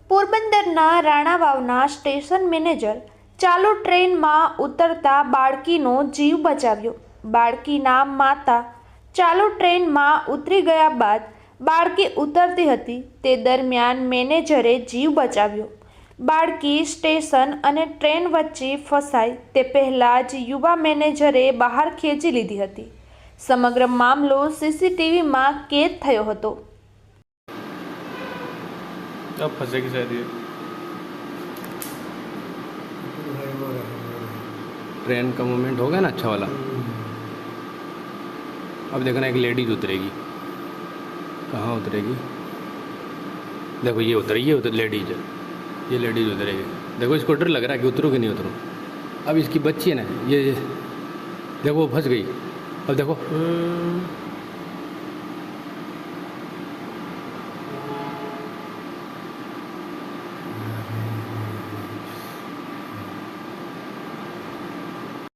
પોરબંદરના રાણાવાવના station manager ચાલુ ટ્રેનમાં ઉતરતા બાળકીનો જીવ બચાવ્યો. બાળકીના માતા ચાલુ ટ્રેનમાં ઉતરી ગયા બાદ બાળકી ઉતરતી હતી તે દરમિયાન મેનેજરે જીવ બચાવ્યો. બાળકી સ્ટેશન અને ટ્રેન વચ્ચે ફસાય તે પહેલાં જ યુવા મેનેજરે બહાર ખેંચી લીધી હતી. સમગ્ર મામલો સીસીટીવીમાં કેદ થયો હતો. अब फंसेगी शायद ये ट्रेन का मोमेंट हो गया ना अच्छा वाला. अब देखना एक लेडीज उतरेगी. कहाँ उतरेगी? देखो ये उतर लेडीज है. ये लेडीज उतरेगी. देखो इसको डर लग रहा है कि उतरूँ कि नहीं उतरूँ. अब इसकी बच्ची है ना ये देखो वो फंस गई. अब देखो